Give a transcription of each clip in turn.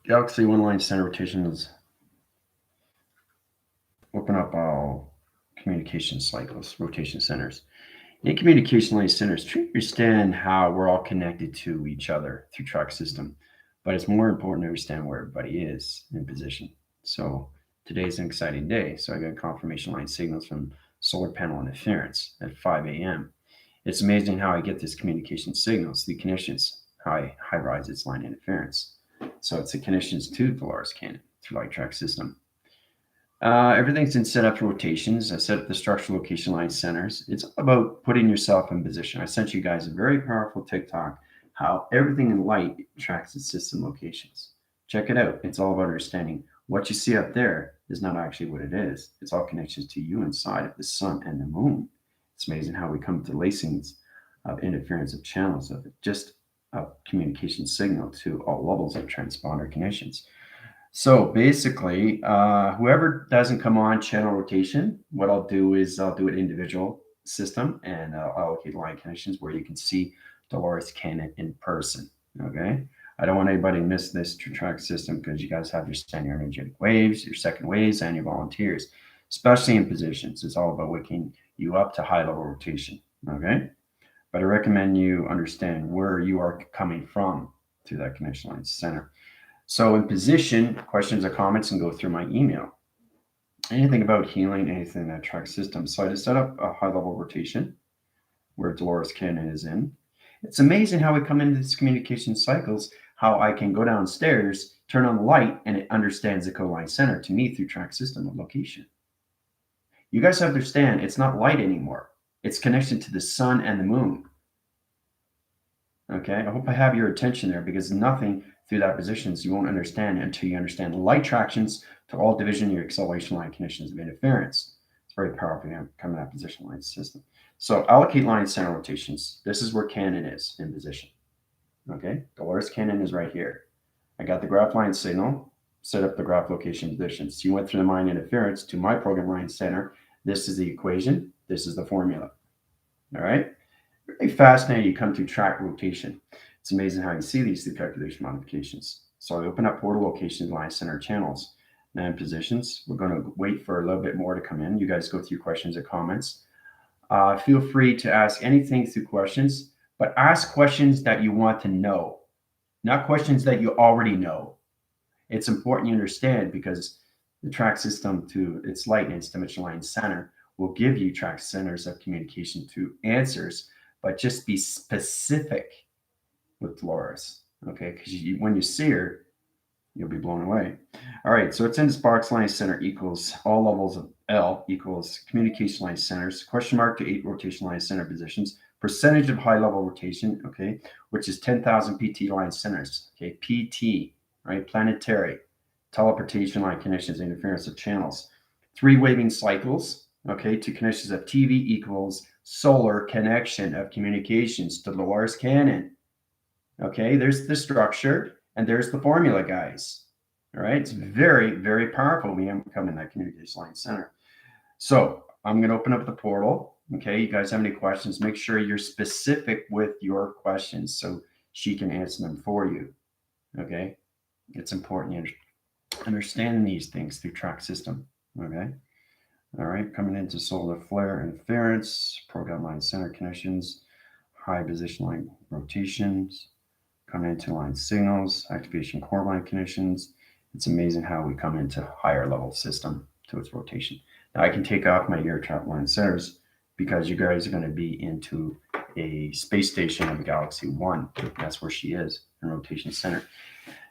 Galaxy one line center rotation is open up all communication cycles, rotation centers. In communication line centers, try to understand how we're all connected to each other through track system, but it's more important to understand where everybody is in position. So today's an exciting day. So I got confirmation line signals from solar panel interference at 5 a.m. It's amazing how I get this communication signals, the connections, how I rise its line interference. So it's the connections to Dolores Cannon through light track system. Everything's in setup rotations. I set up the structural location line centers. It's all about putting yourself in position. I sent you guys a very powerful TikTok how everything in light tracks its system locations. Check it out. It's all about understanding what you see up there is not actually what it is. It's all connections to you inside of the sun and the moon. It's amazing how we come to lacings of interference of channels of just a communication signal to all levels of transponder connections. So basically, whoever doesn't come on channel rotation, what I'll do is I'll do an individual system and I'll allocate line connections where you can see Dolores Cannon in person. Okay. I don't want anybody to miss this track system because you guys have your standard energetic waves, your second waves, and your volunteers, especially in positions. It's all about waking you up to high level rotation. Okay. But I recommend you understand where you are coming from to that connection line center. So in position, questions or comments can go through my email. Anything about healing, anything in that track system. So I just set up a high level rotation where Dolores Cannon is in. It's amazing how we come into these communication cycles, how I can go downstairs, turn on the light, and it understands the co-line center to me through track system of location. You guys understand it's not light anymore. It's connection to the sun and the moon. Okay, I hope I have your attention there because nothing through that positions you won't understand until you understand the light tractions to all division your acceleration line conditions of interference. It's very powerful to come in that position line system. So allocate line center rotations. This is where Cannon is in position. Okay, Dolores Cannon is right here. I got the graph line signal, set up the graph location positions. You went through the line interference to my program line center. This is the equation. This is the formula. All right. Very fascinating. You come to track rotation. It's amazing how you see these through calculation modifications. So I open up portal locations, line center channels. Now in positions, we're going to wait for a little bit more to come in. You guys go through questions or comments. Feel free to ask anything through questions, but ask questions that you want to know, not questions that you already know. It's important you understand because the track system to its light and its dimensional line center will give you track centers of communication to answers, but just be specific with Dolores, okay? Because when you see her, you'll be blown away. All right, so it's in Sparks line center equals all levels of L equals communication line centers, question mark to 8 rotation line center positions, percentage of high level rotation, okay, which is 10,000 PT line centers, okay, PT, right, planetary, teleportation line connections, interference of channels, 3 waving cycles, okay, to connections of TV equals solar connection of communications to Dolores Cannon. Okay, there's the structure and there's the formula, guys. All right, it's very, very powerful. We come in that communication line center. So I'm going to open up the portal. Okay, you guys have any questions? Make sure you're specific with your questions so she can answer them for you. Okay, it's important you understand these things through track system. Okay, all right, coming into solar flare interference, program line center connections, high position line rotations, coming into line signals, activation core line connections. It's amazing how we come into higher level system to its rotation. Now I can take off my air trap line centers because you guys are going to be into a space station of Galaxy 1. That's where she is in rotation center.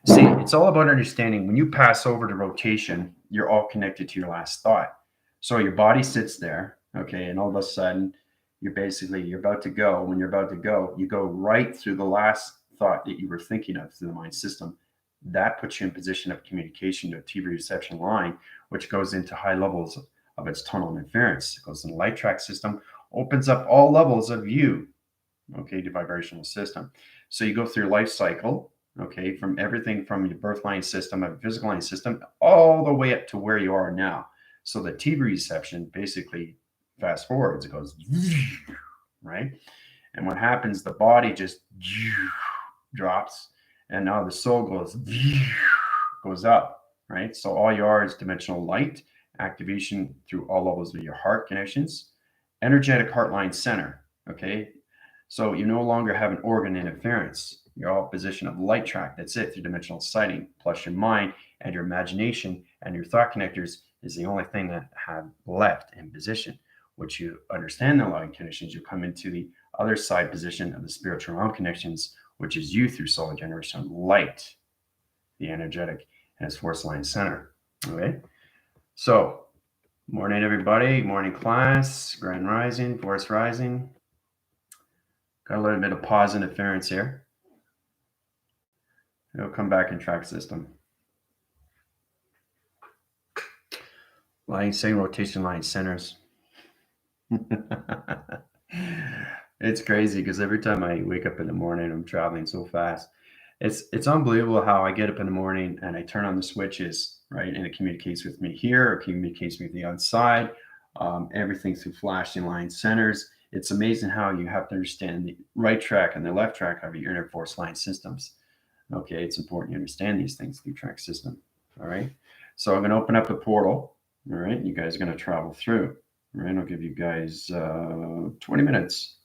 See, it's all about understanding when you pass over to rotation, you're all connected to your last thought. So your body sits there, okay, and all of a sudden you're about to go. When you're about to go, you go right through the last thought that you were thinking of through the mind system. That puts you in position of communication to a TV reception line, which goes into high levels of its tunnel interference. It goes in the light track system, opens up all levels of you, okay, to vibrational system. So you go through your life cycle, okay, from everything from your birth line system, a physical line system, all the way up to where you are now. So the TV reception basically fast forwards, it goes, right? And what happens, the body just drops, and now the soul goes up, right? So all you are is dimensional light, activation through all levels of your heart connections, energetic heartline center, okay? So you no longer have an organ interference. You're all position of light track. That's it, through dimensional sighting, plus your mind and your imagination and your thought connectors is the only thing that have left in position. Once you understand the light conditions, you come into the other side position of the spiritual realm connections, which is you through solar generation light, the energetic and its force line center. Okay. So, morning, everybody. Morning, class. Grand rising, force rising. Got a little bit of pause interference here. It'll come back in track system. Line saying rotation line centers. It's crazy because every time I wake up in the morning, I'm traveling so fast. It's unbelievable how I get up in the morning and I turn on the switches, right, and it communicates with me here, or communicates with me outside. Everything through flashing line centers. It's amazing how you have to understand the right track and the left track of your inner force line systems. Okay, it's important you understand these things through track system. All right, so I'm going to open up the portal. All right, you guys are going to travel through. All right, I'll give you guys 20 minutes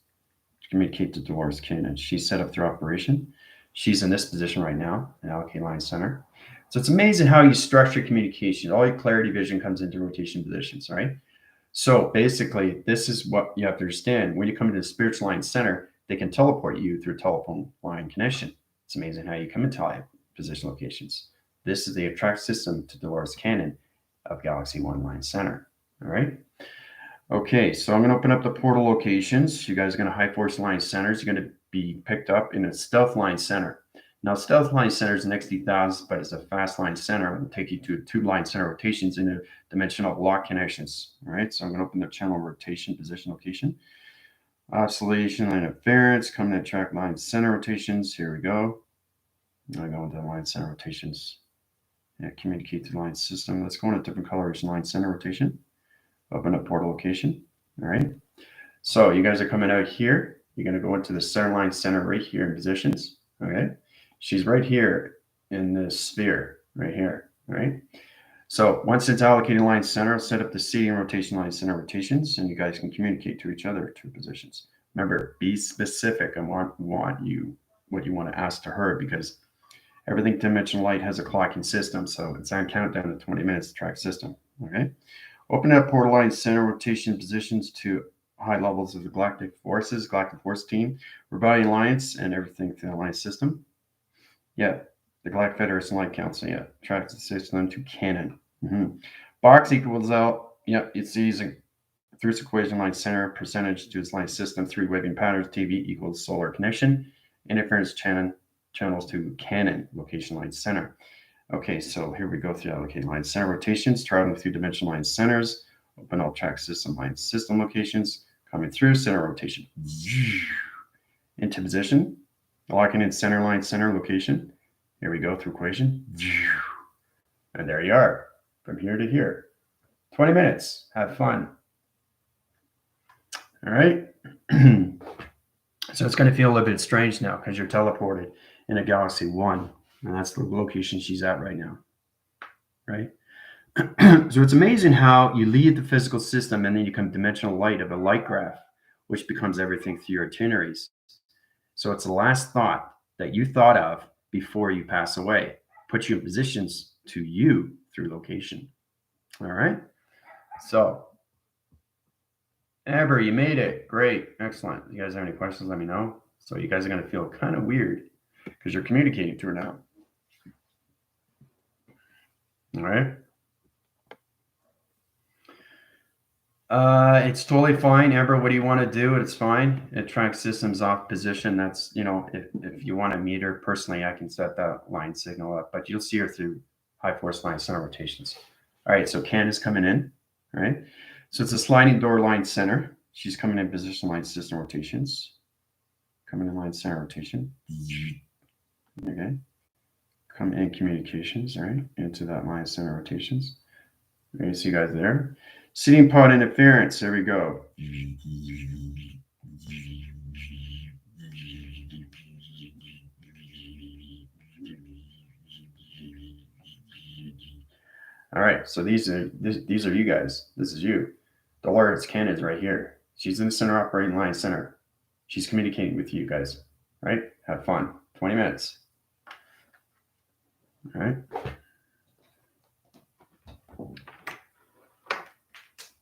to communicate to Dolores Cannon. She's set up through operation. She's in this position right now, in Allocated Line Center. So it's amazing how you structure communication. All your clarity vision comes into rotation positions, right? So basically, this is what you have to understand. When you come into the spiritual line center, they can teleport you through telephone line connection. It's amazing how you come into position locations. This is the attract system to Dolores Cannon of Galaxy One Line Center. All right. Okay, so I'm going to open up the portal locations. You guys are going to high force line centers. You're going to be picked up in a stealth line center. Now, stealth line center is next to 1000, but it's a fast line center. It will take you to tube line center rotations into dimensional lock connections. All right, so I'm going to open the channel rotation position location. Oscillation, line interference, coming at track line center rotations. Here we go. I'm going to go into line center rotations. Yeah, communicate to the line system. Let's go into different coloration line center rotation. Open up portal location. All right. So you guys are coming out here. You're going to go into the center line center right here in positions. Okay. She's right here in this sphere right here. All right. So once it's allocated line center, I'll set up the seating rotation line center rotations, and you guys can communicate to each other to positions. Remember, be specific and want you what you want to ask to her, because everything dimensional light has a clocking system. So it's on countdown to 20 minutes to track system. Okay. Open up portal line center rotation positions to high levels of the galactic forces, galactic force team, Rebellion Alliance, and everything through the alliance system. Yeah, the Galactic Federation Light Council. Yeah, track the system to Cannon. Box equals out. Yeah, it's using through its equation line center percentage to its line system. 3 waving patterns. TV equals solar connection. Interference channels to Cannon location line center. Okay, so here we go through allocated line center rotations, traveling through dimensional line centers, open all track system line system locations, coming through center rotation. Into position, locking in center line center location. Here we go through equation. And there you are, from here to here. 20 minutes, have fun. All right. So it's going to feel a little bit strange now because you're teleported in a Galaxy One. And that's the location she's at right now, right? So it's amazing how you leave the physical system and then you come dimensional light of a light graph, which becomes everything through your itineraries. So it's the last thought that you thought of before you pass away. Puts you in positions to you through location. All right. So, Amber, you made it. Great. Excellent. You guys have any questions, let me know. So you guys are going to feel kind of weird because you're communicating to her now. All right. It's totally fine, Amber. What do you want to do? It's fine. It tracks systems off position. That's, if you want to meet her personally, I can set that line signal up, but you'll see her through high force line center rotations. All right. So Candace coming in. All right. So it's a sliding door line center. She's coming in position line system rotations. Coming in line center rotation. Okay. Come in communications, all right, into that line center rotations. Okay, see you guys there. Seating pod interference, there we go. All right, so these are you guys. This is you. Dolores Cannon's right here. She's in the center operating line center. She's communicating with you guys, right? Have fun. 20 minutes. All right.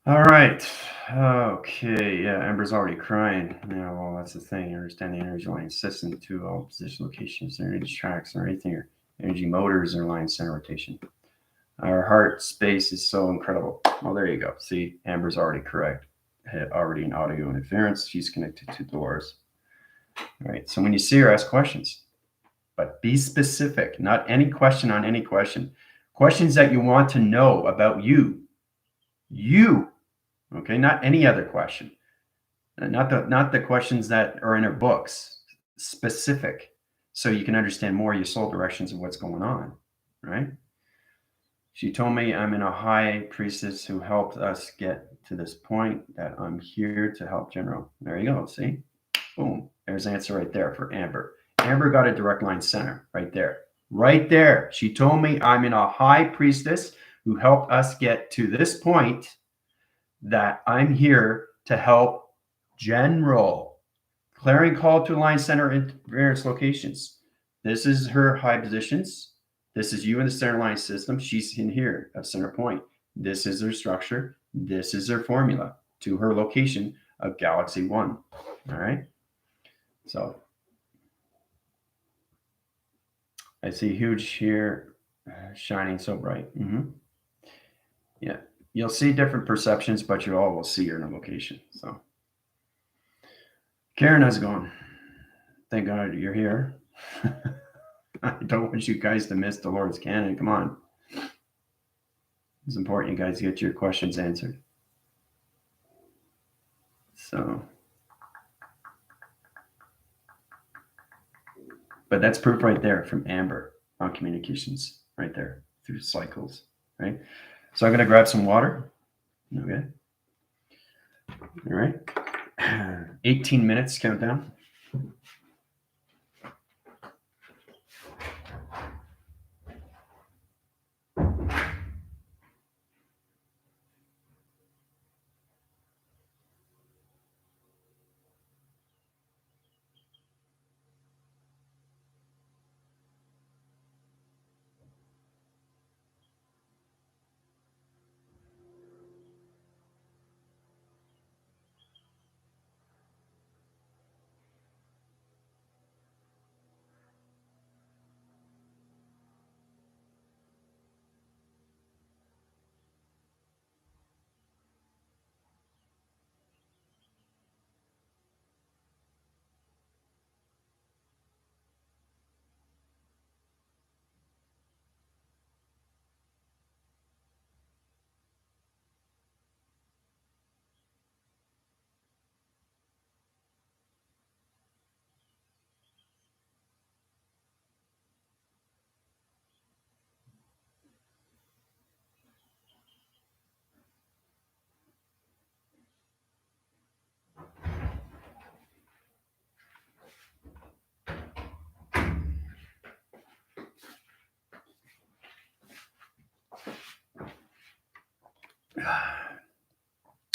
All right. Okay. Yeah, Amber's already crying. Yeah, well, that's the thing. Understand the energy line system to all position locations, energy tracks, or anything, or energy motors or line center rotation. Our heart space is so incredible. Well, there you go. See, Amber's already correct. Already in audio interference. She's connected to Dolores. All right. So when you see her, ask questions, but be specific. Not any question on any question. Questions that you want to know about you. You. Okay. Not any other question. Not the questions that are in her books. Specific, so you can understand more your soul directions of what's going on. Right. She told me I'm in a high priestess who helped us get to this point, that I'm here to help General. There you go. See? Boom. There's the answer right there for Amber. Amber got a direct line center right there. Right there. She told me I'm in a high priestess who helped us get to this point, that I'm here to help General. Clarion call to line center in various locations. This is her high positions. This is you in the center line system. She's in here at center point. This is her structure. This is her formula to her location of Galaxy 1. All right. So I see huge here, shining so bright. Yeah. You'll see different perceptions, but you all will see her in a location. So Karen, how's it going? Thank God you're here. I don't want you guys to miss Dolores Cannon. Come on. It's important you guys get your questions answered. So, but that's proof right there from Amber on communications, right there through cycles, right? So I'm going to grab some water. Okay. All right. 18 minutes countdown.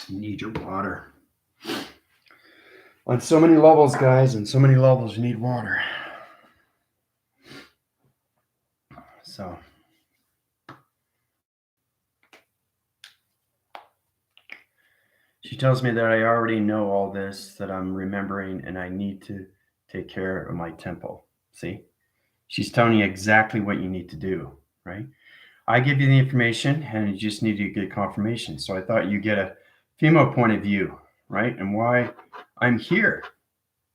You need your water. On so many levels, guys, on so many levels, you need water. So, she tells me that I already know all this, that I'm remembering, and I need to take care of my temple. See? She's telling you exactly what you need to do, right? I give you the information, and you just need to get confirmation. So I thought you get a female point of view, right? And why I'm here,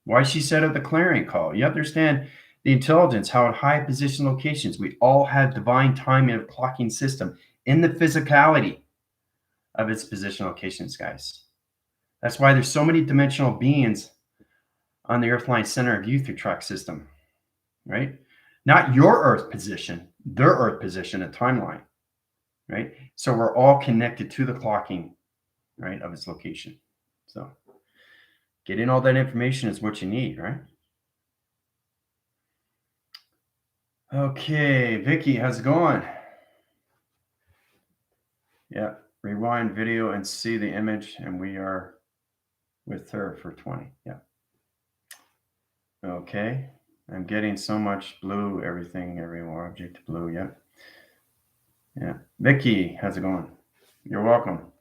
why she set up the clarion call. You understand the intelligence, how at high position locations, we all have divine timing of clocking system in the physicality of its position locations, guys. That's why there's so many dimensional beings on the Earthline center of youth track system, right? Not your Earth position, their Earth position and timeline, right? So we're all connected to the clocking, right, of its location. So getting all that information is what you need, right? Okay, Vicky, how's it going? Yeah, rewind video and see the image, and we are with her for 20. Yeah. Okay. I'm getting so much blue, everything, every object blue. Yeah. Yeah. Vicky, how's it going? You're welcome.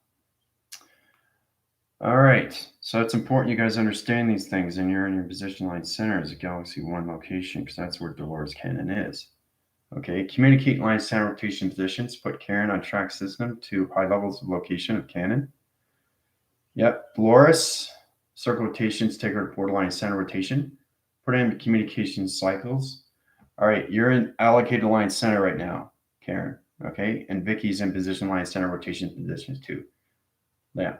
All right. So it's important you guys understand these things, and you're in your position line center as a Galaxy 1 location because that's where Dolores Cannon is. Okay. Communicate line center rotation positions. Put Karen on track system to high levels of location of Cannon. Yep. Dolores, circle rotations, take her to borderline center rotation. Put in communication cycles. All right. You're in allocated line center right now, Karen. Okay. And Vicky's in position line center rotation positions too. Yeah.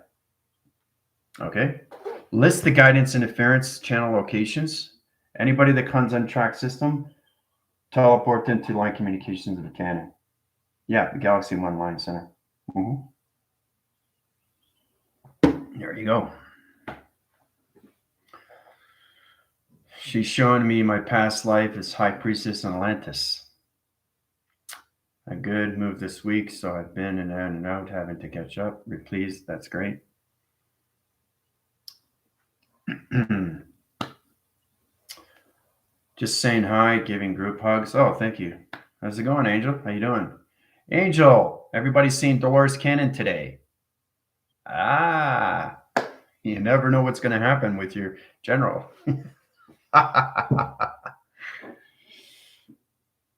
Okay. List the guidance interference channel locations. Anybody that comes on track system, teleport them to line communications of the cannon. Yeah, the Galaxy 1 line center. Mm-hmm. There you go. She's showing me my past life as High Priestess in Atlantis. A good move this week, so I've been in and out, having to catch up. Please, that's great. Just saying hi, giving group hugs. Oh, thank you. How's it going, Angel? How you doing? Angel, everybody's seeing Dolores Cannon today. Ah, you never know what's going to happen with your general.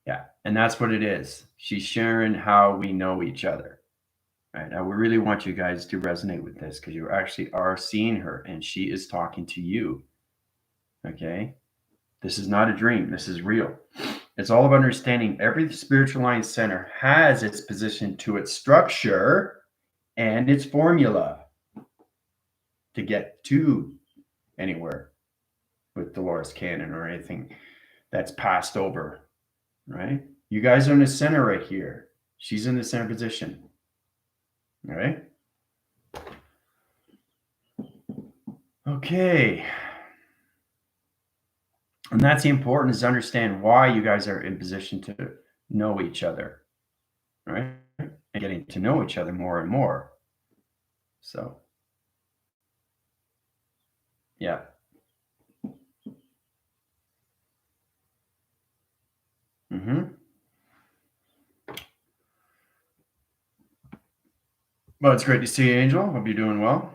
Yeah, and that's what it is. She's sharing how we know each other. Right now, we really want you guys to resonate with this because you actually are seeing her and she is talking to you. Okay, this is not a dream, this is real. It's all about understanding every spiritual line center has its position to its structure and its formula to get to anywhere with Dolores Cannon or anything that's passed over, right? You guys are in the center right here. She's in the center position. All right. Okay. And that's the important is to understand why you guys are in position to know each other, right? And getting to know each other more and more. So, yeah. Mm-hmm. Well, it's great to see you, Angel. Hope you're doing well.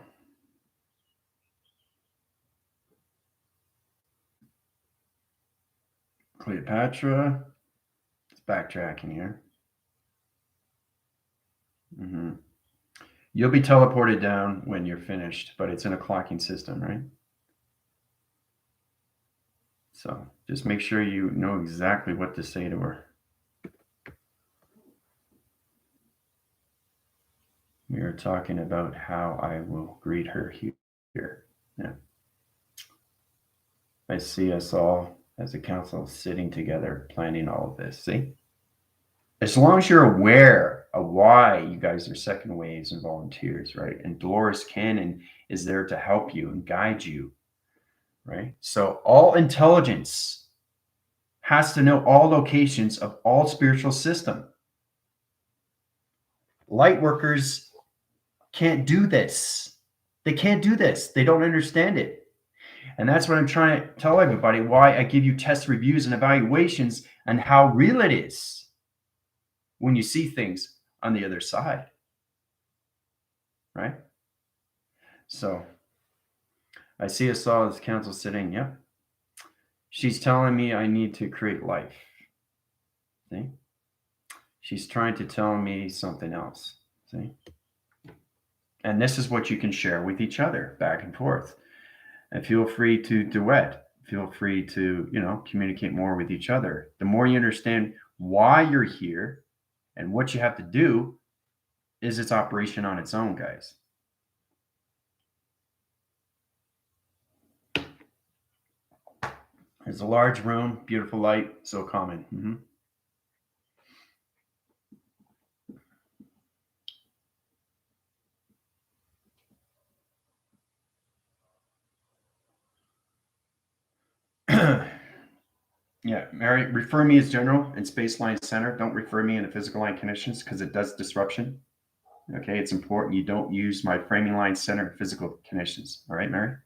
Cleopatra. It's backtracking here. Mm-hmm. You'll be teleported down when you're finished, but it's in a clocking system, right? So just make sure you know exactly what to say to her. We are talking about how I will greet her here. Yeah. I see us all as a council sitting together planning all of this. See? As long as you're aware of why you guys are second waves and volunteers, right? And Dolores Cannon is there to help you and guide you, right? So all intelligence has to know all locations of all spiritual system. Light workers can't do this. They can't do this. They don't understand it. And that's what I'm trying to tell everybody why I give you test reviews and evaluations and how real it is when you see things on the other side. Right? So I see us all as council sitting. Yep. She's telling me I need to create life. See? She's trying to tell me something else. See? And this is what you can share with each other back and forth. And feel free to duet. Feel free to, communicate more with each other. The more you understand why you're here and what you have to do is its operation on its own, guys. There's a large room, beautiful light, so calming. Mm-hmm. Yeah, Mary, refer me as general and space line center. Don't refer me in the physical line conditions because it does disruption. Okay, it's important you don't use my framing line center in physical conditions. All right, Mary?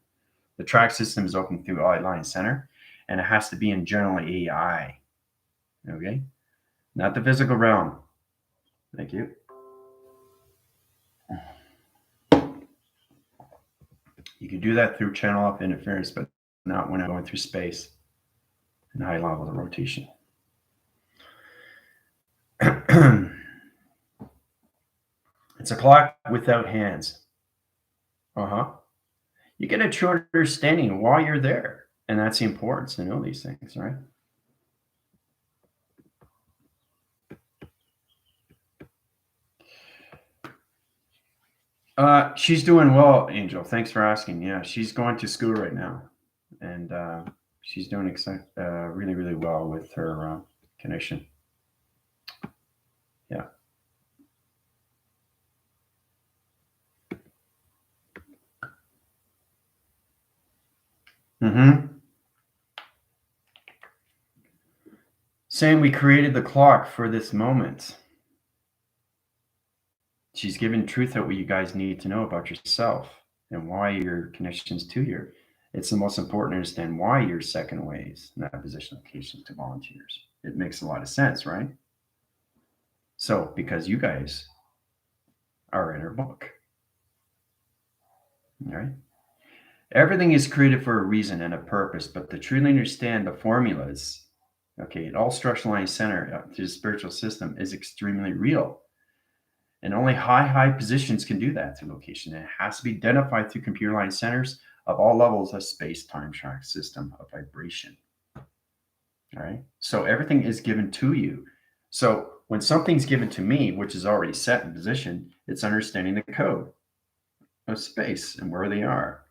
The track system is open through I line center, and it has to be in general AI. Okay, not the physical realm. Thank you. You can do that through channel up interference, but not when I'm going through space and high levels of rotation. It's a clock without hands. Uh-huh. You get a true understanding while you're there. And that's the importance to know these things, right? She's doing well, Angel. Thanks for asking. Yeah, she's going to school right now, and she's doing really, really well with her connection. Yeah. Mm-hmm. Saying we created the clock for this moment. She's giving truth out what you guys need to know about yourself and why your connections to your. It's the most important to understand why you're second ways in that position location to volunteers. It makes a lot of sense, right? So, because you guys are in her book, all right? Everything is created for a reason and a purpose, but to truly understand the formulas, okay, all structural line center to the spiritual system is extremely real. And only high positions can do that through location. And it has to be identified through computer line centers of all levels of space-time track system of vibration. All right. So everything is given to you. So when something's given to me, which is already set in position, it's understanding the code of space and where they are.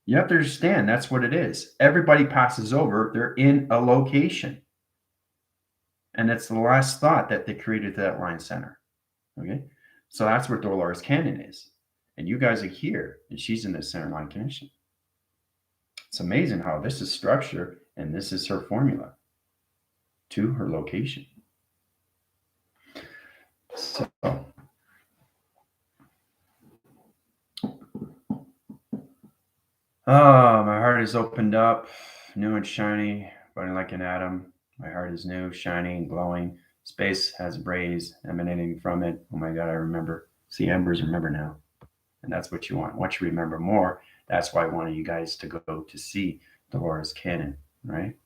You have to understand that's what it is. Everybody passes over, they're in a location. And that's the last thought that they created that line center. Okay. So that's where Dolores Cannon is. And you guys are here, and she's in the center line connection. It's amazing how this is structure and this is her formula to her location. So, my heart is opened up, new and shiny, burning like an atom. My heart is new, shiny, glowing. Space has a blaze emanating from it. Oh my God, I remember. See, embers remember now. And that's what you want. Once you remember more, that's why I wanted you guys to go to see Dolores Cannon, right?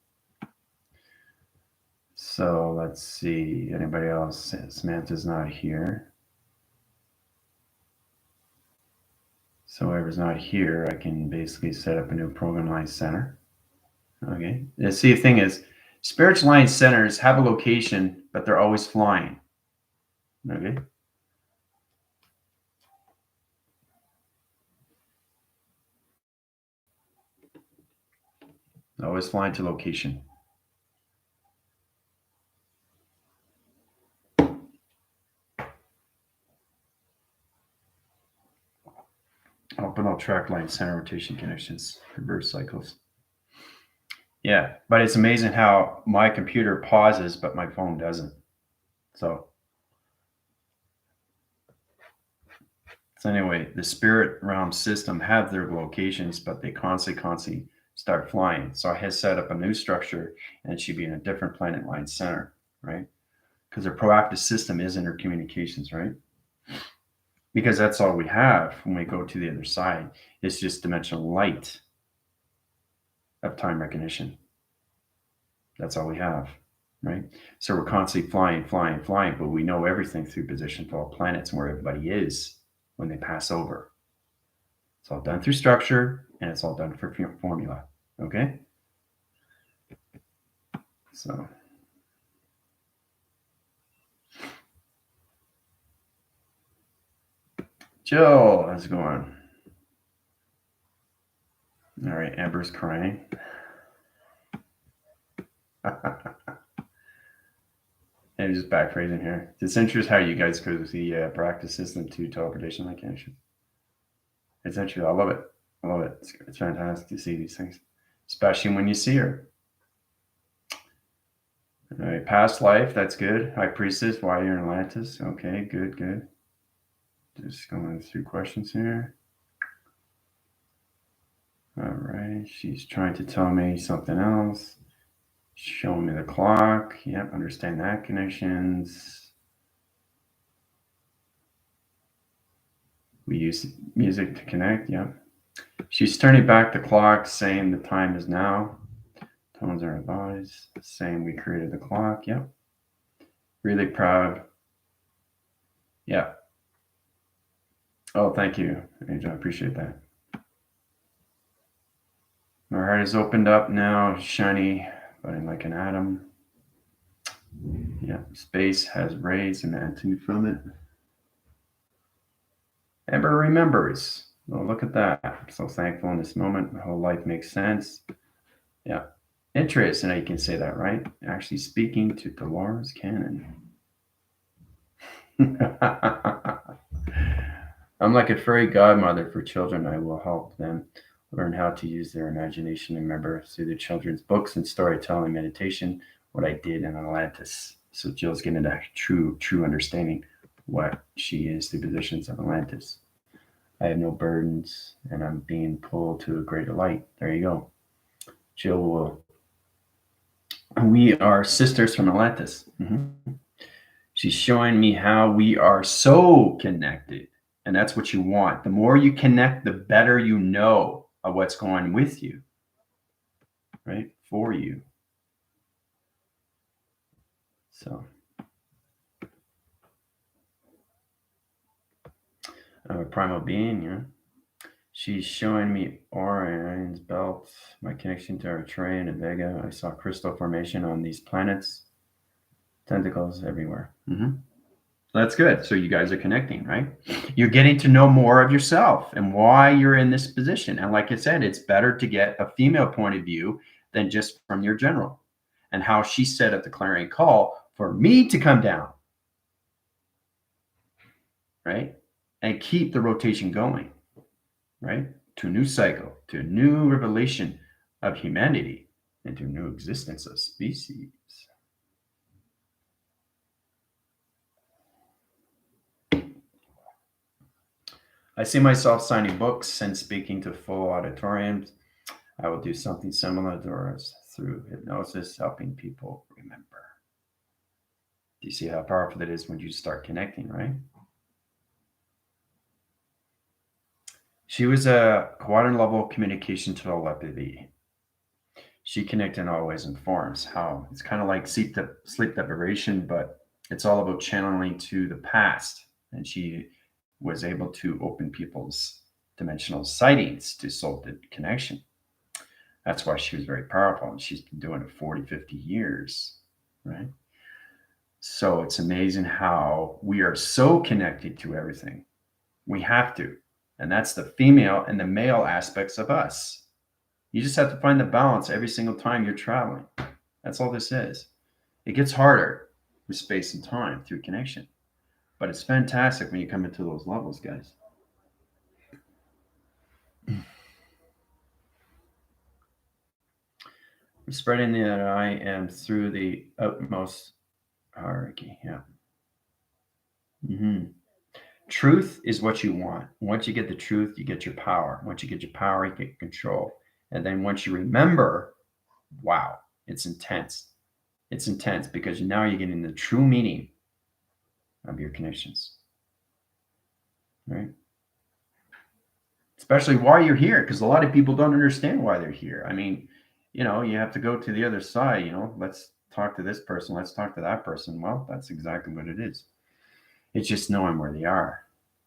So let's see. Anybody else? Samantha's not here. So whoever's not here, I can basically set up a new program line center. Okay. See, the thing is, spiritual line centers have a location, but they're always flying. Okay. Always flying to location. Open all track line center rotation connections, reverse cycles. Yeah, but it's amazing how my computer pauses, but my phone doesn't. So anyway, the spirit realm system have their locations, but they constantly start flying. So I had set up a new structure, and it should be in a different planet line center, right? Because their proactive system is intercommunications, right? Because that's all we have when we go to the other side. It's just dimensional light of time recognition. That's all we have, right? So we're constantly flying, but we know everything through position to all planets and where everybody is when they pass over. It's all done through structure, and it's all done for formula. Okay? So Jill, how's it going? All right, Amber's crying. I'm just backphrasing here. It's interesting how you guys go with the practice system to teleportation like connection. It's interesting. I love it. I love it. It's fantastic to see these things, especially when you see her. All right, past life, that's good. High Priestess, why you're in Atlantis. Okay, good, good. Just going through questions here. All right, she's trying to tell me something else. Showing me the clock. Yep, understand that connections. We use music to connect. Yep. She's turning back the clock, saying the time is now. Tones are advised, saying we created the clock. Yep. Really proud. Yeah. Oh, thank you, Angel. I appreciate that. My heart is opened up now, shiny, budding like an atom. Yeah, space has rays emanating from it. Amber remembers. Oh, look at that. I'm so thankful in this moment. My whole life makes sense. Yeah. Interesting how you can say that, right? Actually speaking to Dolores Cannon. I'm like a fairy godmother for children. I will help them learn how to use their imagination and remember through the children's books and storytelling meditation what I did in Atlantis. So Jill's getting that true understanding what she is, the positions of Atlantis. I have no burdens and I'm being pulled to a greater light. There you go. Jill will. We are sisters from Atlantis. She's showing me how we are so connected. And that's what you want. The more you connect, the better you know of what's going with you, right? For you. So, I'm a primal being, yeah. She's showing me Orion's belt, my connection to Eritrea and Vega. I saw crystal formation on these planets, tentacles everywhere. That's good. So you guys are connecting, right? You're getting to know more of yourself and why you're in this position. And like I said, it's better to get a female point of view than just from your general. And how she said at the clarion call for me to come down, right? And keep the rotation going, right? To a new cycle, to a new revelation of humanity, and to a new existence of species. I see myself signing books and speaking to full auditoriums. I will do something similar, Doris, through hypnosis, helping people remember. Do you see how powerful it is when you start connecting, right? She was a quadrant level communication telepathy. She connected in all ways and forms. How it's kind of like sleep deprivation, but it's all about channeling to the past. And she was able to open people's dimensional sightings to soul connection. That's why she was very powerful. And she's been doing it 40, 50 years, right? So it's amazing how we are so connected to everything. We have to. And that's the female and the male aspects of us. You just have to find the balance every single time you're traveling. That's all this is. It gets harder with space and time through connection. But it's fantastic when you come into those levels, guys. Spreading that I am through the utmost hierarchy. Yeah. Truth is what you want. Once you get the truth, you get your power. Once you get your power, you get control. And then once you remember, wow, it's intense. It's intense because now you're getting the true meaning of your connections, right? Especially why you're here, because a lot of people don't understand why they're here. I mean, you have to go to the other side, let's talk to this person, let's talk to that person. Well, that's exactly what it is. It's just knowing where they are.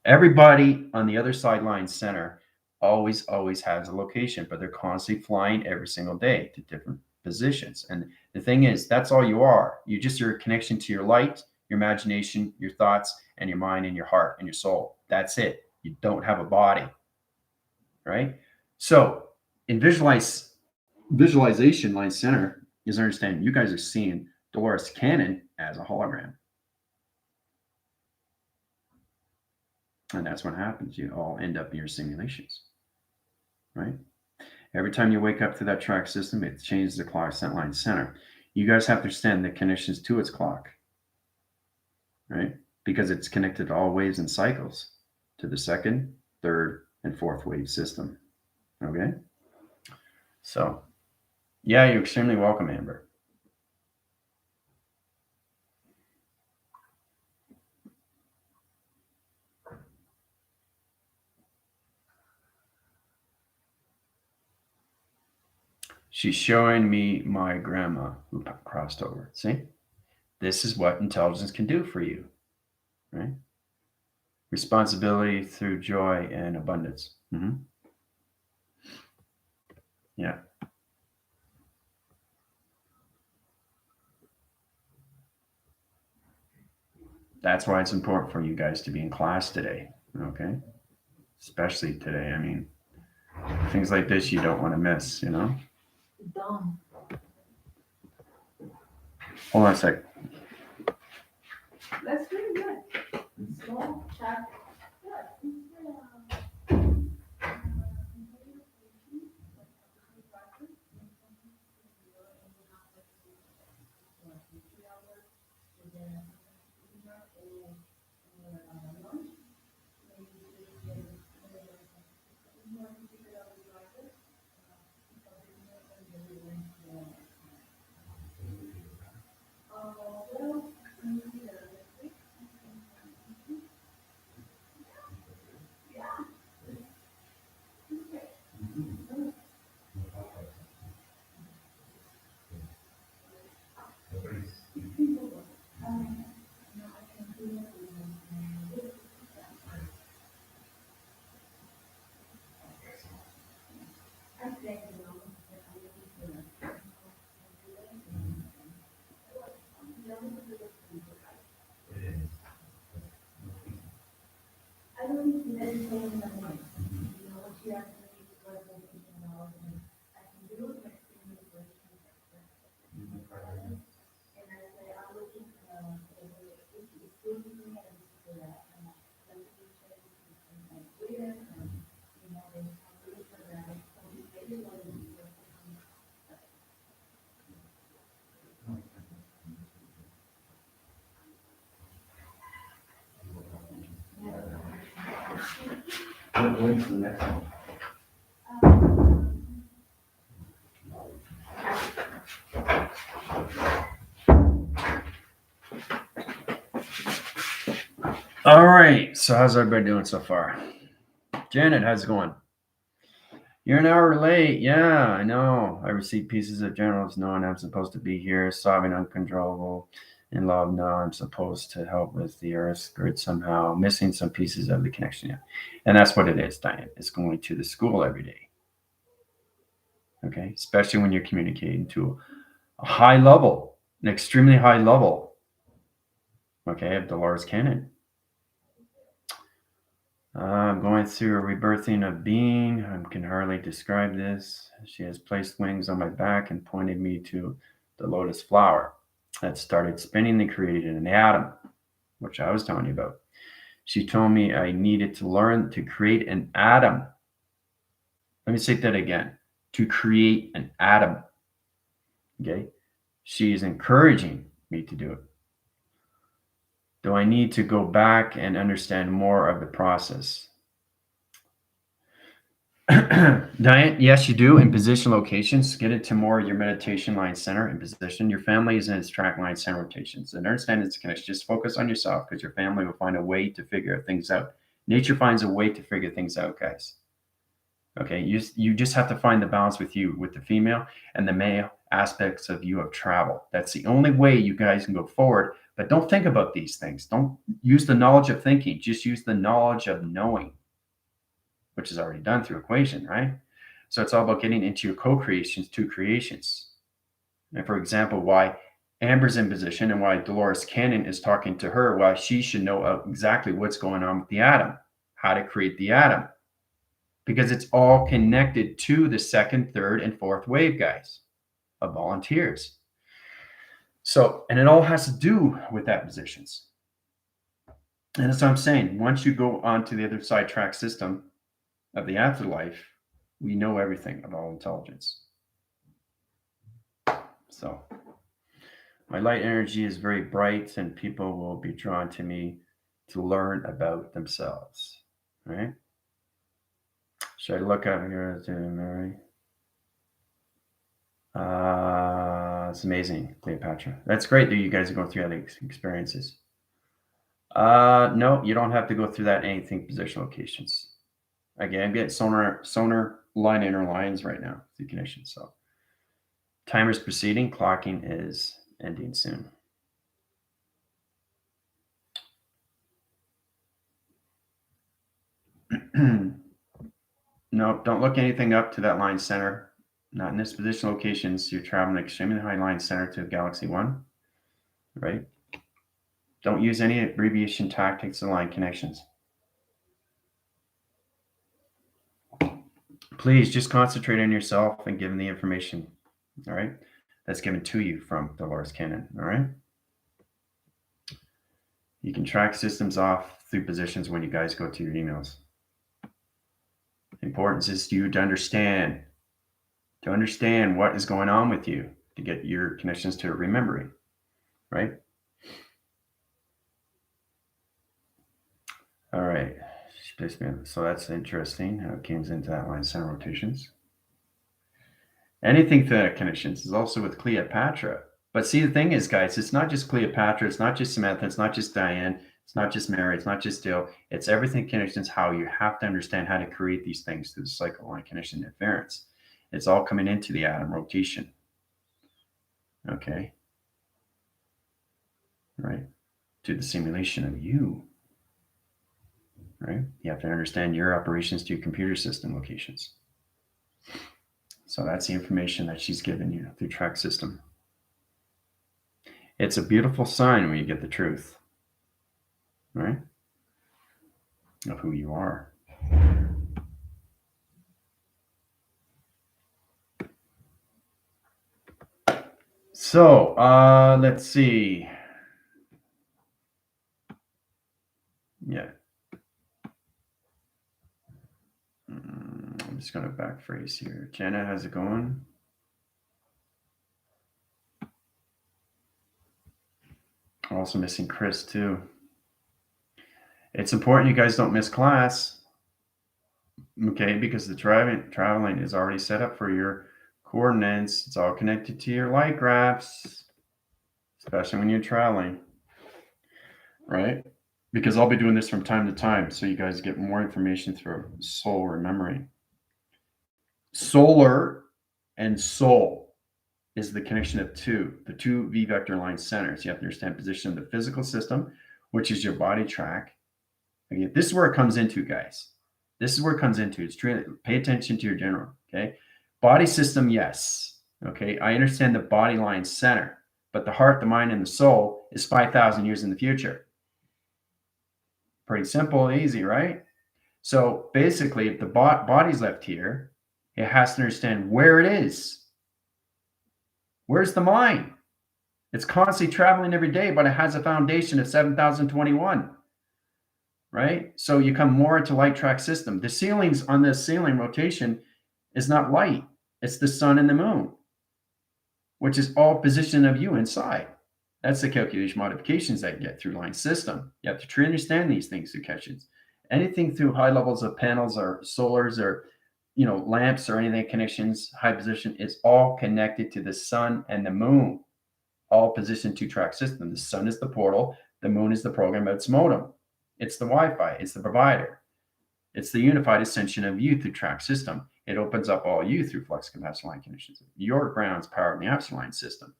Everybody on the other sideline center always has a location, but they're constantly flying every single day to different positions. And the thing is, that's all you are. You just your connection to your light, your imagination, your thoughts, and your mind and your heart and your soul. That's it. You don't have a body, right? So in visualization line center is understanding you guys are seeing Dolores Cannon as a hologram. And that's what happens. You all end up in your simulations, right? Every time you wake up to that track system, it changes the clock set line center. You guys have to understand the connections to its clock, right? Because it's connected to all waves and cycles to the second, third, and fourth wave system. Okay? So, yeah, you're extremely welcome, Amber. She's showing me my grandma who crossed over. See? This is what intelligence can do for you, right? Responsibility through joy and abundance. Yeah. That's why it's important for you guys to be in class today, okay? Especially today. I mean, things like this you don't want to miss, you know? Dumb. Hold on a sec. That's pretty good. Small chat. When's the next one? All right. So how's everybody doing so far? Janet, how's it going? You're an hour late. Yeah, I know. I received pieces of journals knowing I'm supposed to be here, solving uncontrollable in love. Now I'm supposed to help with the earth grid somehow, missing some pieces of the connection. Yeah. And that's what it is, Diane. It's going to the school every day. Okay. Especially when you're communicating to a high level, an extremely high level. Okay, of Dolores Cannon. I'm going through a rebirthing of being. I can hardly describe this. She has placed wings on my back and pointed me to the lotus flower that started spinning and created an atom, which I was telling you about. She told me I needed to learn to create an atom. Let me say that again. To create an atom. Okay? She is encouraging me to do it. Do I need to go back and understand more of the process? Diane, yes, you do. In position locations, get into more your meditation line center in position. Your family is in its track line center rotations. And understand its connection. Just focus on yourself because your family will find a way to figure things out. Nature finds a way to figure things out, guys. Okay, you just have to find the balance with you, with the female and the male aspects of you of travel. That's the only way you guys can go forward. But don't think about these things. Don't use the knowledge of thinking. Just use the knowledge of knowing, which is already done through equation, right? So it's all about getting into your co-creations, two creations. And for example, why Amber's in position and why Dolores Cannon is talking to her, why she should know exactly what's going on with the atom, how to create the atom. Because it's all connected to the second, third, and fourth wave, guys, of volunteers. So, and it all has to do with that positions. And that's what I'm saying. Once you go on to the other side track system of the afterlife, we know everything about intelligence. So, My light energy is very bright, and people will be drawn to me to learn about themselves. Right? Should I look up here to Mary? It's amazing, Cleopatra. That's great that you guys are going through other experiences. No, you don't have to go through that anything position locations. Again, I'm getting sonar line inner lines right now, the connection. So timer's proceeding, clocking is ending soon. No, don't look anything up to that line center. Not in this position locations. You're traveling extremely high line center to Galaxy 1, right? Don't use any abbreviation tactics and line connections. Please just concentrate on yourself and give the information, all right? That's given to you from Dolores Cannon, all right? You can track systems off through positions when you guys go to your emails. The importance is you to understand what is going on with you to get your connections to remembering, right? All right. So that's interesting how it comes into that line center rotations. Anything to connections is also with Cleopatra. But see, the thing is, guys, it's not just Cleopatra, it's not just Samantha, it's not just Diane, it's not just Mary, it's not just Dill. It's everything connections, how you have to understand how to create these things through the cycle line connection interference. It's all coming into the atom rotation. Okay. Right. To the simulation of you. Right. You have to understand your operations to your computer system locations. So that's the information that she's given you through track system. It's a beautiful sign when you get the truth, right? Of who you are. So let's see. Yeah. I'm just going to back phrase here. Jenna, how's it going? Also missing Chris too. It's important you guys don't miss class, okay? Because the traveling is already set up for your coordinates. It's all connected to your light graphs, especially when you're traveling, right? Because I'll be doing this from time to time, so you guys get more information through soul remembering. Solar and soul is the connection of the two V vector line centers. You have to understand position of the physical system, which is your body track. Okay, this is where it comes into, guys. This is where it comes into. It's true. Pay attention to your general. Okay, body system, yes. Okay, I understand the body line center, but the heart, the mind, and the soul is 5,000 years in the future. Pretty simple, easy, right? So basically, if the body's left here, it has to understand where it is. Where's the mind? It's constantly traveling every day, but it has a foundation of 7,021, right? So you come more into light track system. The ceilings on this ceiling rotation is not light. It's the sun and the moon, which is all position of you inside. That's the calculation modifications that you get through line system. You have to truly understand these things through connections. Anything through high levels of panels or solars or lamps or anything connections, high position, is all connected to the sun and the moon, all positioned to track system. The sun is the portal, the moon is the program, it's modem. It's the Wi-Fi, it's the provider. It's the unified ascension of you through track system. It opens up all you through flux capacitor line connections. Your ground's powered in the absolute line system.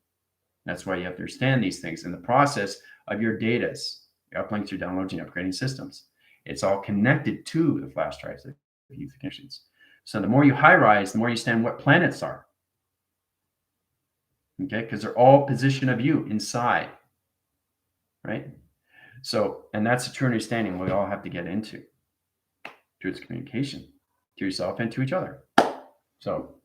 That's why you have to understand these things in the process of your datas, your uplinks, your downloads, and upgrading systems. It's all connected to the flash drives of you through connections. So the more you high rise, the more you understand what planets are. Okay, because they're all position of you inside, right? So, and that's a true understanding we all have to get into through its communication to yourself and to each other. So,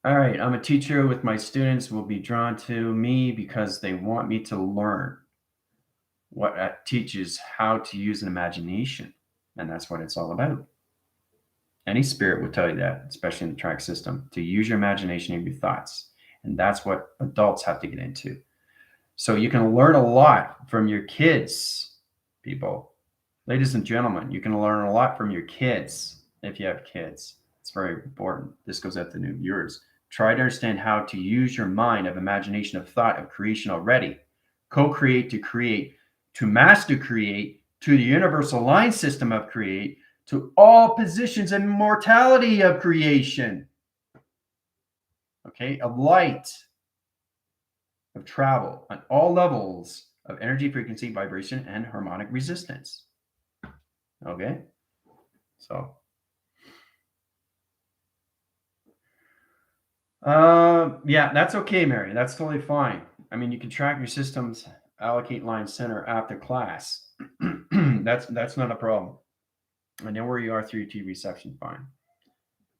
all right, I'm a teacher with my students will be drawn to me because they want me to learn what teaches how to use an imagination. And that's what it's all about. Any spirit will tell you that, especially in the track system, to use your imagination and your thoughts. And that's what adults have to get into. So you can learn a lot from your kids, people. Ladies and gentlemen, you can learn a lot from your kids if you have kids. It's very important. This goes out to new viewers. Try to understand how to use your mind of imagination, of thought, of creation already. Co-create to create, to master create, to the universal line system of create, to all positions and mortality of creation. Okay, of light, of travel on all levels of energy, frequency, vibration, and harmonic resistance. Okay, so yeah, that's okay, Mary. That's totally fine. I mean, you can track your systems, allocate line center after class. That's not a problem. I know where you are through your T reception, fine.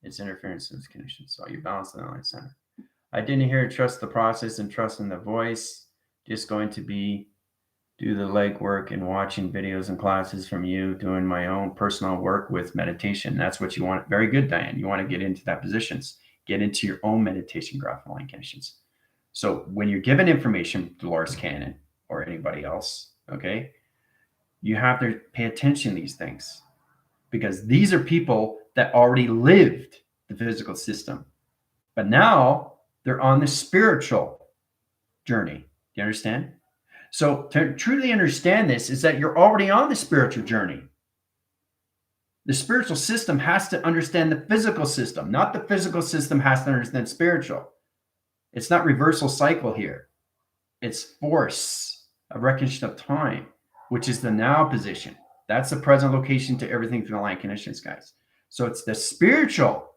It's interference in this condition, so you balance the line center. I didn't hear trust the process and trust in the voice. Just going to be do the legwork and watching videos and classes from you, doing my own personal work with meditation. That's what you want. Very good, Diane. You want to get into that positions. Get into your own meditation graph line conditions. So when you're given information, Dolores Cannon or anybody else, okay, you have to pay attention to these things because these are people that already lived the physical system, but now they're on the spiritual journey. Do you understand? So to truly understand this is that you're already on the spiritual journey. The spiritual system has to understand the physical system, not the physical system has to understand spiritual. It's not reversal cycle here. It's force, a recognition of time, which is the now position. That's the present location to everything through the line conditions, guys. So it's the spiritual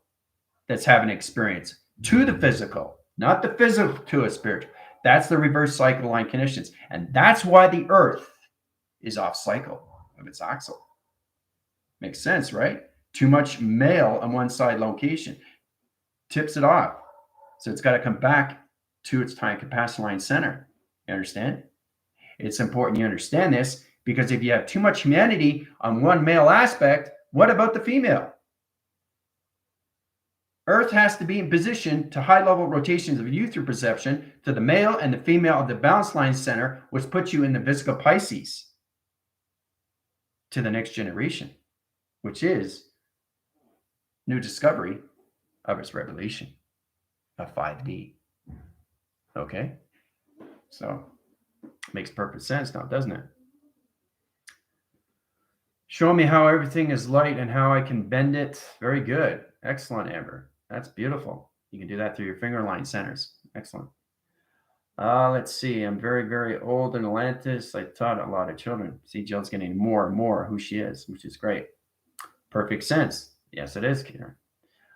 that's having experience to the physical, not the physical to a spiritual. That's the reverse cycle line conditions. And that's why the earth is off cycle of its axle. Makes sense, right? Too much male on one side location tips it off. So it's got to come back to its time capacity line center. You understand? It's important you understand this because if you have too much humanity on one male aspect, what about the female? Earth has to be in position to high-level rotations of you through perception to the male and the female of the balance line center, which puts you in the Vesica Pisces to the next generation, which is new discovery of its revelation of 5D. Okay? So, makes perfect sense now, doesn't it? Show me how everything is light and how I can bend it. Very good. Excellent, Amber. That's beautiful. You can do that through your finger line centers. Excellent. Let's see. I'm very, very old in Atlantis. I taught a lot of children. See, Jill's getting more and more who she is, which is great. Perfect sense. Yes, it is, Karen.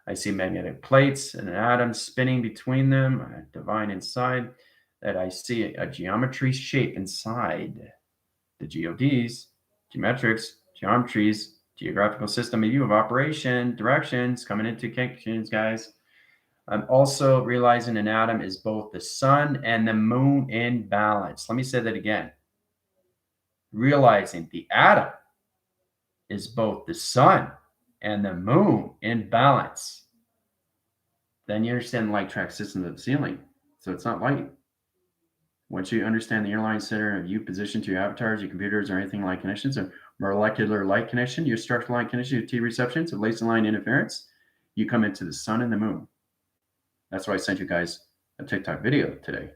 I see magnetic plates and an atom spinning between them, a divine inside, that I see a geometry shape inside the GODs, geometrics, geometries, geographical system, a view of operation, directions, coming into connections, guys. I'm also realizing an atom is both the sun and the moon in balance. Let me say that again. Realizing the atom is both the sun and the moon in balance. Then you understand the light track system of the ceiling. So it's not light. Once you understand the airline center of you position to your avatars, your computers, or anything like connections, or molecular light connection, your structural light connection, your T receptions, of laser line interference, you come into the sun and the moon. That's why I sent you guys a TikTok video today.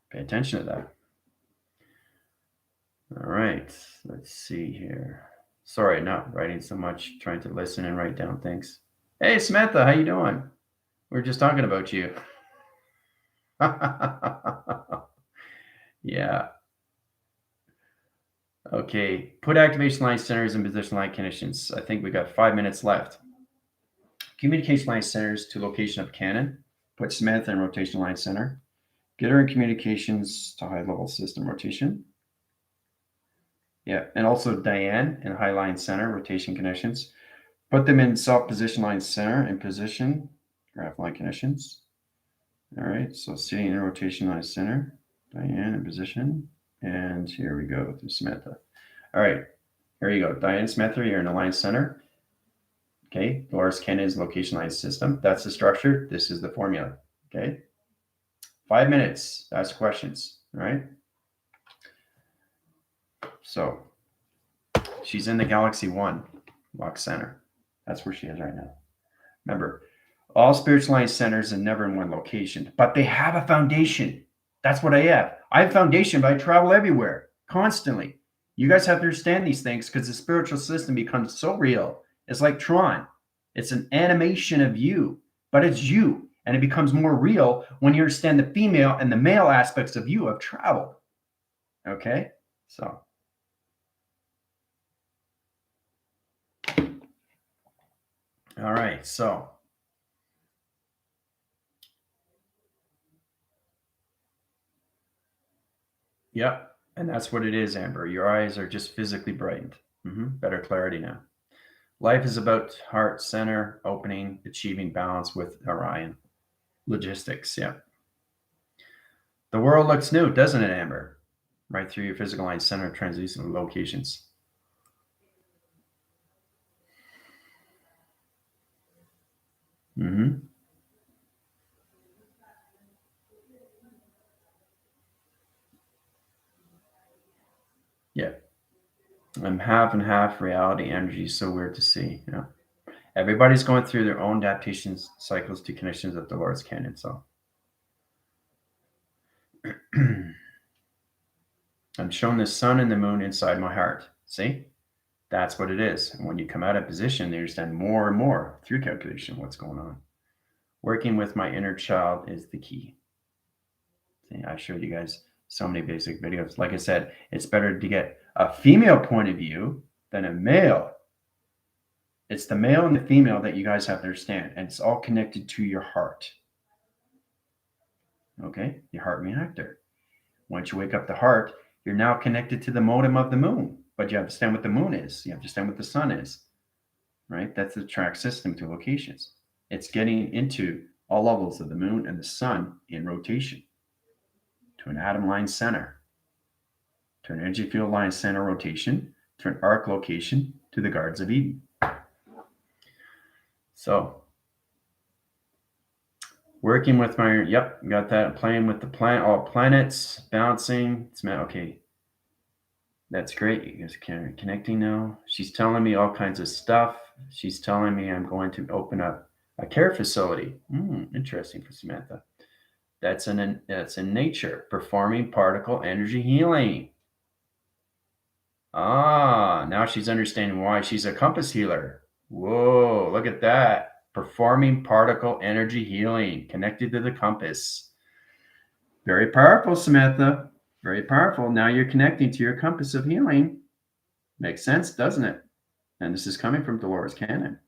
Pay attention to that. All right, let's see here. Sorry, not writing so much, trying to listen and write down things. Hey, Samantha, how you doing? We were just talking about you. Yeah. Okay, put activation line centers in position line conditions. I think we got 5 minutes left. Communication line centers to location of Cannon. Put Samantha in rotation line center. Get her in communications to high level system rotation. Yeah, and also Diane in high line center rotation conditions. Put them in self position line center in position graph line conditions. All right, so sitting in rotation line center, Diane in position, and here we go to Samantha. All right, here you go. Diane, Samantha, you're in the line center. Okay, Dolores Cannon is location line system. That's the structure. This is the formula. Okay. 5 minutes to ask questions. All right. So she's in the Galaxy 1 Lux Center. That's where she is right now. Remember, all spiritual alliance centers are never in one location, but they have a foundation. That's what I have. I have foundation, but I travel everywhere constantly. You guys have to understand these things because the spiritual system becomes so real. It's like Tron. It's an animation of you, but it's you. And it becomes more real when you understand the female and the male aspects of you of travel. Okay? So. All right. So. Yep. And that's what it is, Amber. Your eyes are just physically brightened. Better clarity now. Life is about heart center, opening, achieving balance with Orion. Logistics, yeah. The world looks new, doesn't it, Amber? Right through your physical line center, translucent locations. Mm-hmm. Yeah. I'm half and half reality energy. So weird to see. Yeah. Everybody's going through their own adaptation cycles to connections at Dolores Canyon. So I'm shown the sun and the moon inside my heart. See? That's what it is. And when you come out of position, you understand more and more through calculation what's going on. Working with my inner child is the key. See, I showed you guys so many basic videos. Like I said, it's better to get a female point of view than a male. It's the male and the female that you guys have to understand. And it's all connected to your heart. Okay? Your heart reactor. Once you wake up the heart, you're now connected to the modem of the moon. But you understand what the moon is. You understand what the sun is. Right? That's the track system to locations. It's getting into all levels of the moon and the sun in rotation to an atom line center, to an energy field line center rotation, to an arc location, to the Gardens of Eden. So, working with my, yep, got that, playing with the planet, all planets, bouncing. It's okay. That's great. You guys are connecting now. She's telling me all kinds of stuff. She's telling me I'm going to open up a care facility. Interesting for Samantha. That's in nature, performing particle energy healing. Now she's understanding why she's a compass healer. Whoa, look at that. Performing particle energy healing connected to the compass. Very powerful, Samantha. Very powerful. Now you're connecting to your compass of healing. Makes sense, doesn't it? And this is coming from Dolores Cannon.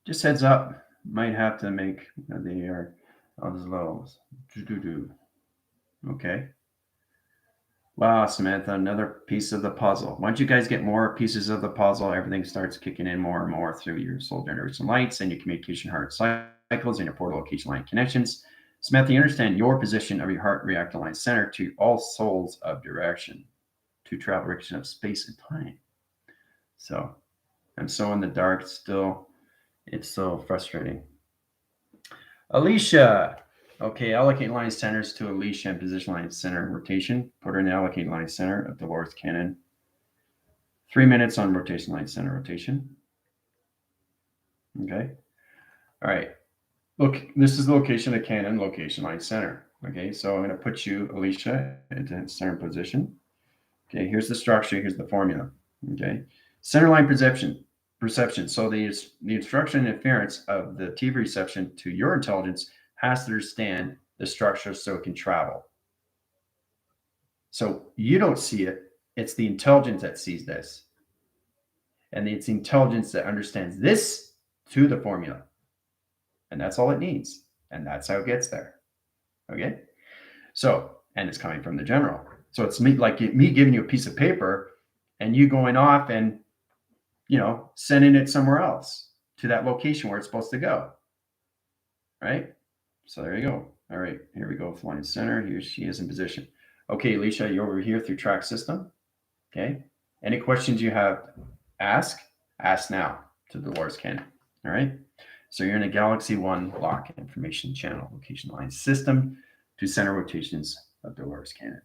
Just heads up, might have to make the those levels. Okay. Wow, Samantha, another piece of the puzzle. Once you guys get more pieces of the puzzle, everything starts kicking in more and more through your soul generation lights and your communication heart cycles and your portal location line connections. Samantha, you understand your position of your heart reactor line center to all souls of direction, to travel direction of space and time. So I'm so in the dark still. It's so frustrating. Alicia. Okay, allocate line centers to Alicia and position line center rotation. Put her in the allocate line center of Dolores Cannon. 3 minutes on rotation line center rotation. Okay. All right. Look, this is the location of Cannon, location line center. Okay, so I'm going to put you, Alicia, into center position. Okay, here's the structure. Here's the formula. Okay, center line perception. So the instruction interference of the TV reception to your intelligence has to understand the structure so it can travel. So you don't see it. It's the intelligence that sees this. And it's the intelligence that understands this to the formula. And that's all it needs. And that's how it gets there. Okay? So, and it's coming from the general. So it's me giving you a piece of paper and you going off and, sending it somewhere else to that location where it's supposed to go. Right? So there you go. All right, here we go. Flying center. Here she is in position. Okay, Alicia, you're over here through track system. Okay. Any questions you have, ask now to Dolores Cannon. All right. So you're in a Galaxy 1 lock information channel location line system to center rotations of Dolores Cannon.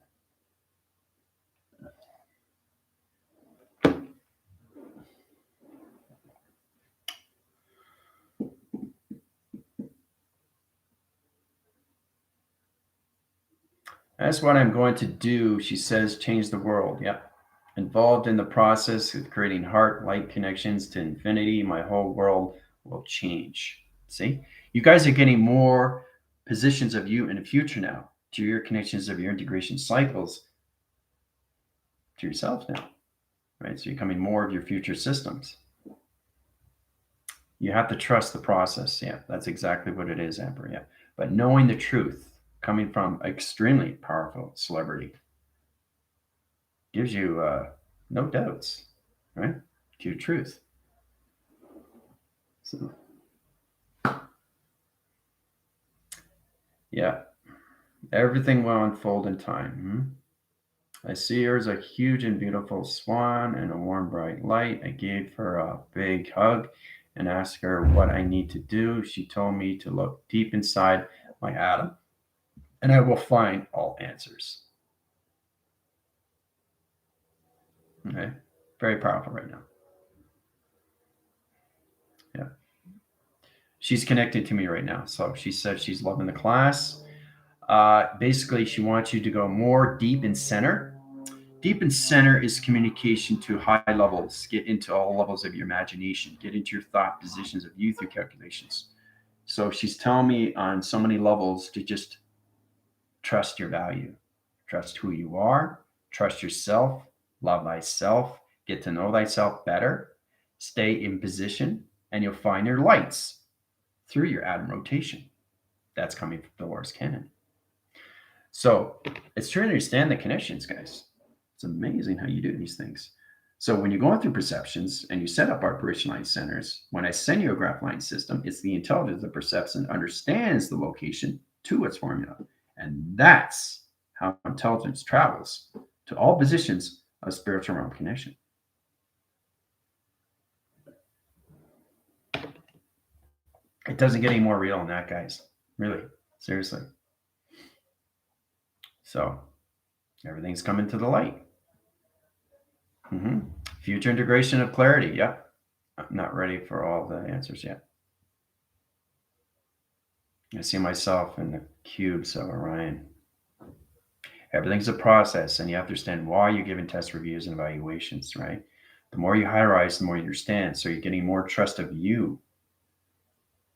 That's what I'm going to do. She says, change the world. Yep. Involved in the process of creating heart light connections to infinity, my whole world will change. See, you guys are getting more positions of you in the future now to your connections of your integration cycles to yourself now, right? So you're becoming more of your future systems. You have to trust the process. Yeah, that's exactly what it is, Amber. Yeah. But knowing the truth coming from extremely powerful celebrity gives you no doubts, right? To your truth. So, yeah, everything will unfold in time. I see her as a huge and beautiful swan and a warm, bright light. I gave her a big hug and asked her what I need to do. She told me to look deep inside my atom and I will find all answers. Okay, very powerful right now. Yeah. She's connected to me right now. So she said she's loving the class. Basically, she wants you to go more deep in center. Deep in center is communication to high levels. Get into all levels of your imagination. Get into your thought positions of you through calculations. So she's telling me on so many levels to just trust your value, trust who you are, trust yourself, love thyself, get to know thyself better, stay in position, and you'll find your lights through your atom rotation. That's coming from Dolores Cannon. So it's trying to understand the connections, guys. It's amazing how you do these things. So when you're going through perceptions and you set up operation line centers, when I send you a graph line system, it's the intelligence that perceives and understands the location to its formula. And that's how intelligence travels to all positions of spiritual realm connection. It doesn't get any more real than that, guys. Really, seriously. So everything's coming to the light. Future integration of clarity. Yep. I'm not ready for all the answers yet. I see myself in the cubes of Orion. Everything's a process, and you have to understand why you're giving test reviews and evaluations, right? The more you high rise, the more you understand. So you're getting more trust of you,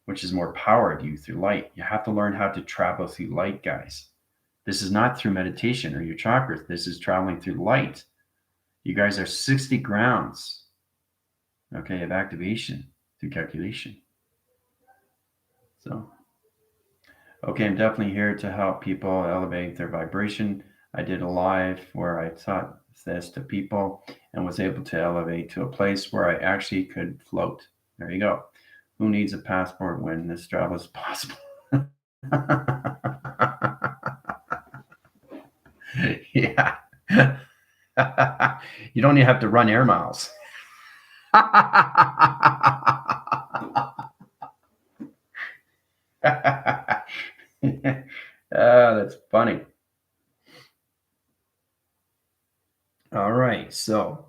which is more power of you through light. You have to learn how to travel through light, guys. This is not through meditation or your chakras. This is traveling through light. You guys are 60 grounds, okay, of activation through calculation. So, okay, I'm definitely here to help people elevate their vibration. I did a live where I taught this to people and was able to elevate to a place where I actually could float. There you go. Who needs a passport when this travel is possible? Yeah. You don't even have to run air miles. That's funny. All right. So,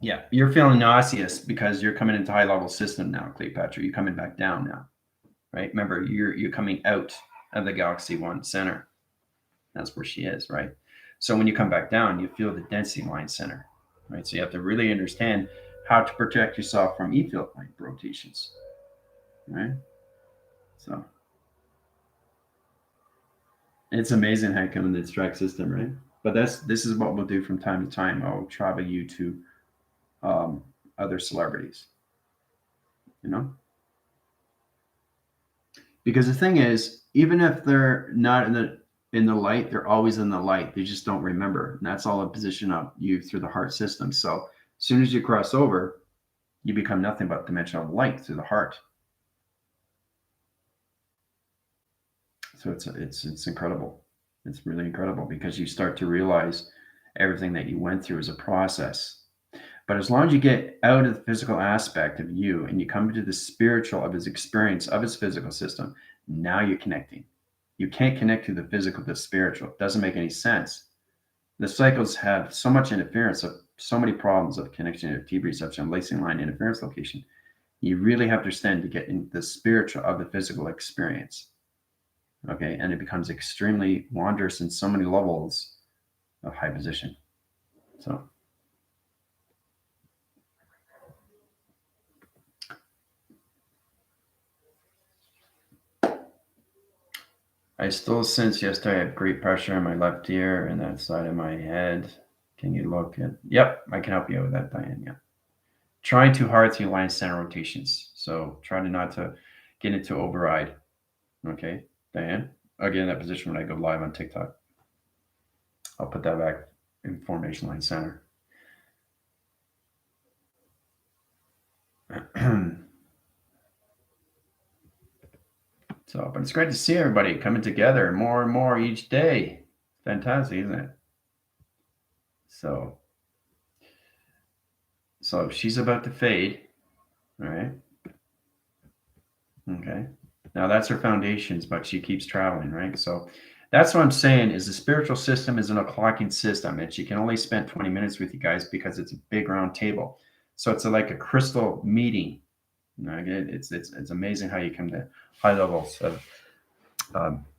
yeah, you're feeling nauseous because you're coming into high level system now, Cleopatra. You're coming back down now, right? Remember, you're coming out of the Galaxy 1 center. That's where she is, right? So when you come back down, you feel the density line center, right? So you have to really understand how to protect yourself from E-field line rotations, right? So it's amazing how you come in the track system, right? But this is what we'll do from time to time. I'll travel you to other celebrities, you know? Because the thing is, even if they're not in the light, they're always in the light. They just don't remember. And that's all a position of you through the heart system. So as soon as you cross over, you become nothing but dimensional light through the heart. So it's incredible. It's really incredible because you start to realize everything that you went through is a process. But as long as you get out of the physical aspect of you and you come into the spiritual of his experience of his physical system, now you're connecting. You can't connect to the physical to the spiritual. It doesn't make any sense. The cycles have so much interference of so many problems of connection to T reception, lacing line interference location. You really have to understand to get in the spiritual of the physical experience. Okay, and it becomes extremely wondrous in so many levels of high position. So I still sense yesterday I have great pressure in my left ear and that side of my head. Can you look at? Yep, I can help you with that, Diane. Yeah. Trying too hard to align center rotations. So try to not to get into override. Okay, Diane. Again, that position when I go live on TikTok. I'll put that back in formation line center. So, but it's great to see everybody coming together more and more each day. Fantastic, isn't it? So she's about to fade, all right? Okay. Now that's her foundations, but she keeps traveling, right? So that's what I'm saying is the spiritual system is an o'clocking system, and she can only spend 20 minutes with you guys because it's a big round table. So it's like a crystal meeting. It's amazing how you come to high levels of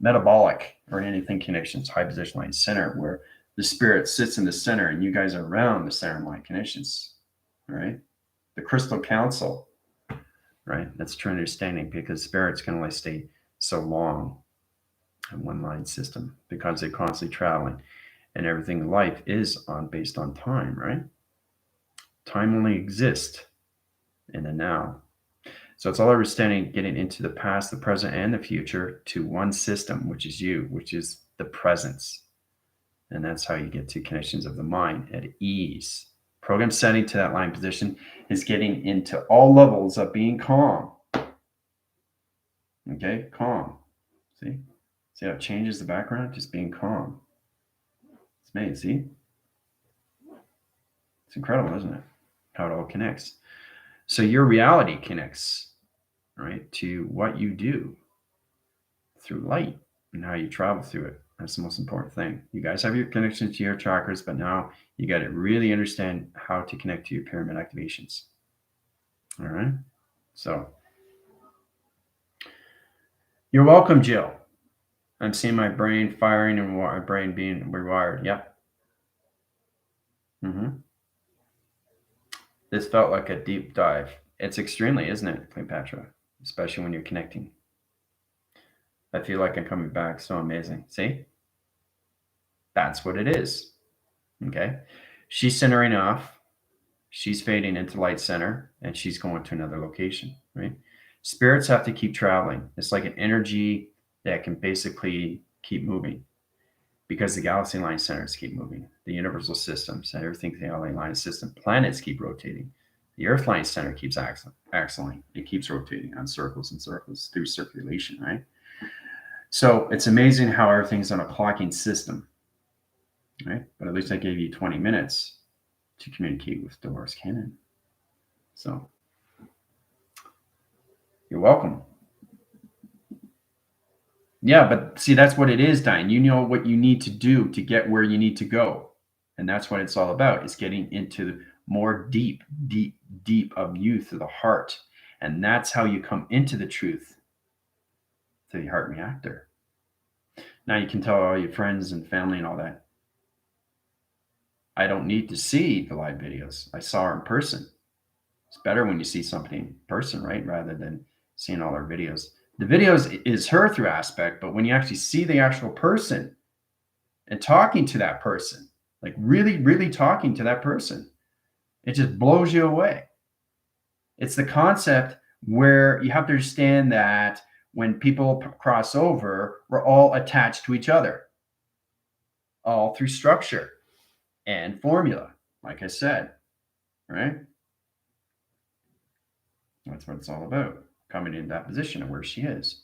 metabolic or anything connections, high position line center, where the spirit sits in the center and you guys are around the center line connections, right? The crystal council, right? That's true understanding because spirits can only stay so long in one line system because they're constantly traveling and everything in life is based on time, right? Time only exists in the now. So it's all understanding getting into the past, the present, and the future to one system, which is you, which is the presence. And that's how you get to connections of the mind at ease. Program setting to that line position is getting into all levels of being calm. Okay, calm. See how it changes the background? Just being calm. It's made, see? It's incredible, isn't it? How it all connects. So your reality connects, right, to what you do through light and how you travel through it. That's the most important thing. You guys have your connection to your chakras, but now you got to really understand how to connect to your pyramid activations. All right. So you're welcome, Jill. I'm seeing my brain firing and my brain being rewired. Yep. Mm-hmm. This felt like a deep dive. It's extremely, isn't it, Cleopatra? Especially when you're connecting. I feel like I'm coming back. So amazing. See? That's what it is. Okay. She's centering off. She's fading into light center and she's going to another location, right? Spirits have to keep traveling. It's like an energy that can basically keep moving because the galaxy line centers keep moving. The universal systems and everything, the LA line system, planets keep rotating. The Earth line center keeps axling. It keeps rotating on circles and circles through circulation, right? So it's amazing how everything's on a clocking system, right? But at least I gave you 20 minutes to communicate with Dolores Cannon. So you're welcome. Yeah, but see, that's what it is, Diane. You know what you need to do to get where you need to go. And that's what it's all about. It's getting into more deep of you through the heart. And that's how you come into the truth through the heart reactor. Now you can tell all your friends and family and all that. I don't need to see the live videos. I saw her in person. It's better when you see something in person, right? Rather than seeing all our videos. The videos is her through aspect, but when you actually see the actual person and talking to that person, like really talking to that person, it just blows you away. It's the concept where you have to understand that when people cross over, we're all attached to each other, all through structure and formula, like I said, right? That's what it's all about, coming in that position of where she is.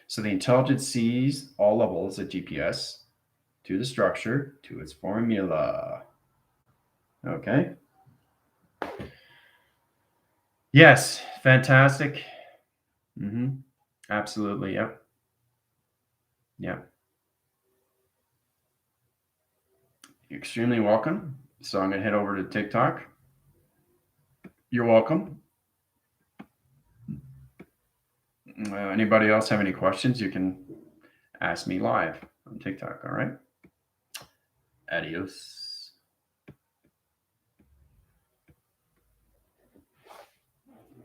So the intelligence sees all levels of GPS to the structure, to its formula. Okay? Yes, fantastic. Absolutely. Yep. Yep. You're extremely welcome. So I'm going to head over to TikTok. You're welcome. Anybody else have any questions? You can ask me live on TikTok. All right. Adios.